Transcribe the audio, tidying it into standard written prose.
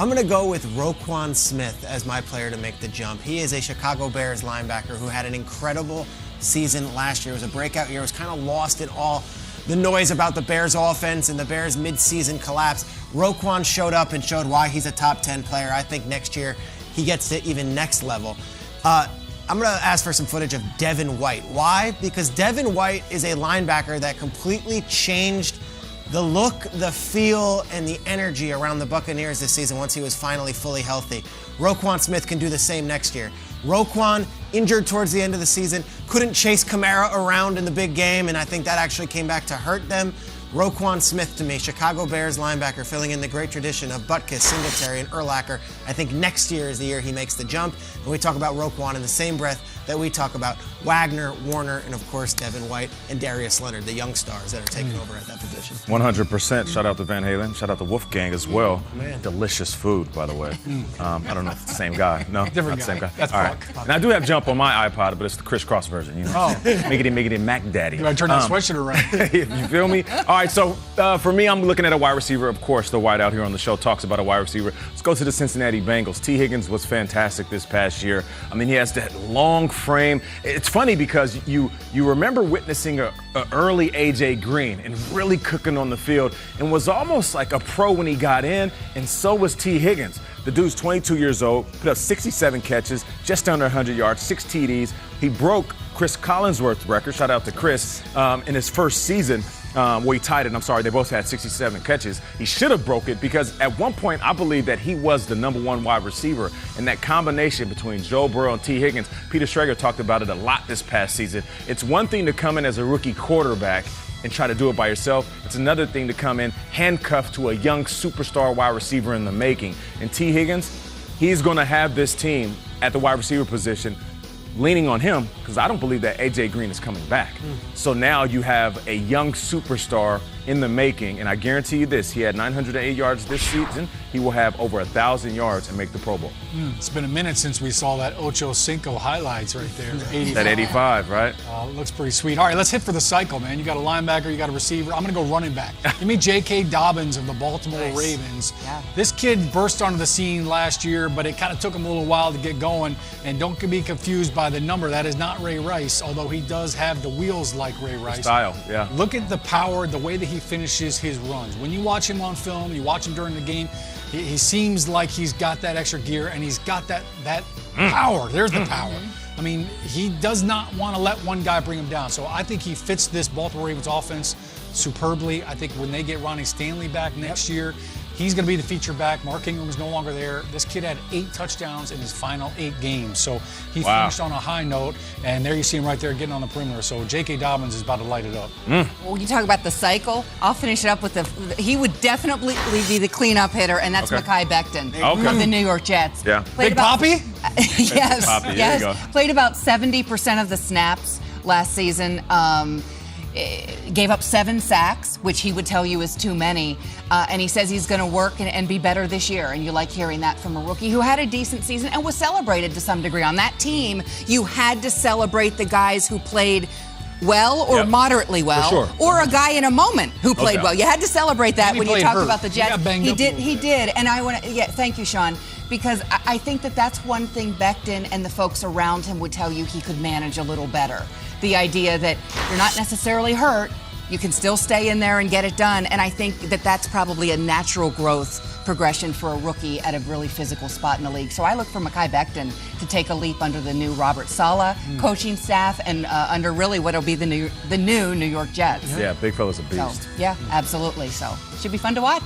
I'm going to go with Roquan Smith as my player to make the jump. He is a Chicago Bears linebacker who had an incredible season last year. It was a breakout year. It was kind of lost in all the noise about the Bears offense and the Bears mid-season collapse. Roquan showed up and showed why he's a top 10 player. I think next year he gets to even next level. I'm going to ask for some footage of Devin White. Why? Because Devin White is a linebacker that completely changed the look, the feel, and the energy around the Buccaneers this season once he was finally fully healthy. Roquan Smith can do the same next year. Roquan, injured towards the end of the season, couldn't chase Kamara around in the big game, and I think that actually came back to hurt them. Roquan Smith, to me, Chicago Bears linebacker, filling in the great tradition of Butkus, Singletary, and Urlacher. I think next year is the year he makes the jump. And we talk about Roquan in the same breath that we talk about Wagner, Warner, and of course Devin White and Darius Leonard, the young stars that are taking over at that position. 100%. Shout out to Van Halen. Shout out to Wolfgang as well. Man. Delicious food, by the way. I don't know if it's the same guy. No, Different not guy. the same guy. That's all right. And I do have Jump on my iPod, but it's the crisscross version. You know? Oh. Miggity, Mac Daddy. You gotta turn that sweatshirt around. You feel me? All right, so for me, I'm looking at a wide receiver. Of course, the white out here on the show talks about a wide receiver. Let's go to the Cincinnati Bengals. T. Higgins was fantastic this past year. I mean, he has that long frame. It's funny because you remember witnessing a early A.J. Green and really cooking on the field and was almost like a pro when he got in, and so was T. Higgins. The dude's 22 years old, put up 67 catches, just under 100 yards, 6 TDs. He broke Chris Collinsworth's record, shout out to Chris, in his first season. Well, he tied it. I'm sorry, they both had 67 catches. He should have broke it because at one point I believe that he was the #1 wide receiver. And that combination between Joe Burrow and T. Higgins, Peter Schrager talked about it a lot this past season. It's one thing to come in as a rookie quarterback and try to do it by yourself. It's another thing to come in handcuffed to a young superstar wide receiver in the making. And T. Higgins, he's going to have this team at the wide receiver position leaning on him because I don't believe that A.J. Green is coming back. So now you have a young superstar in the making, and I guarantee you this, he had 908 yards this season. He will have over 1,000 yards and make the Pro Bowl. It's been a minute since we saw that Ocho Cinco highlights right there. 85. That 85, right? Looks pretty sweet. All right, let's hit for the cycle, man. You got a linebacker, you got a receiver. I'm going to go running back. Give me J.K. Dobbins of the Baltimore Ravens. Yeah. This kid burst onto the scene last year, but it kind of took him a little while to get going. And don't be confused by the number. That is not Ray Rice, although he does have the wheels like Ray Rice. Style, yeah. Look at the power, the way that he finishes his runs. When you watch him on film, you watch him during the game, he seems like he's got that extra gear and he's got that power. There's the power. I mean, he does not want to let one guy bring him down. So I think he fits this Baltimore Ravens offense superbly. I think when they get Ronnie Stanley back next year, he's going to be the feature back. Mark Ingram is no longer there. This kid had 8 touchdowns in his final 8 games. So he finished on a high note, and there you see him right there getting on the perimeter. So J.K. Dobbins is about to light it up. Well, you talk about the cycle. I'll finish it up with he would definitely be the cleanup hitter, and that's Macaiyla Beckton from the New York Jets. Yeah. Big Poppy? Yes. Poppy, there yes. you go. Played about 70% of the snaps last season. Gave up 7 sacks, which he would tell you is too many. And he says he's going to work and be better this year. And you like hearing that from a rookie who had a decent season and was celebrated to some degree. On that team, you had to celebrate the guys who played well or moderately well, or a guy in a moment who played well. You had to celebrate that when you talk about the Jets. He did. And I want to, thank you, Sean, because I think that's one thing Beckton and the folks around him would tell you he could manage a little better. The idea that you're not necessarily hurt, you can still stay in there and get it done. And I think that's probably a natural growth progression for a rookie at a really physical spot in the league. So I look for Macaiyla Beckton to take a leap under the new Robert Saleh coaching staff and under really what will be the new New York Jets. Yeah, big fella's a beast. So, yeah, absolutely. So it should be fun to watch.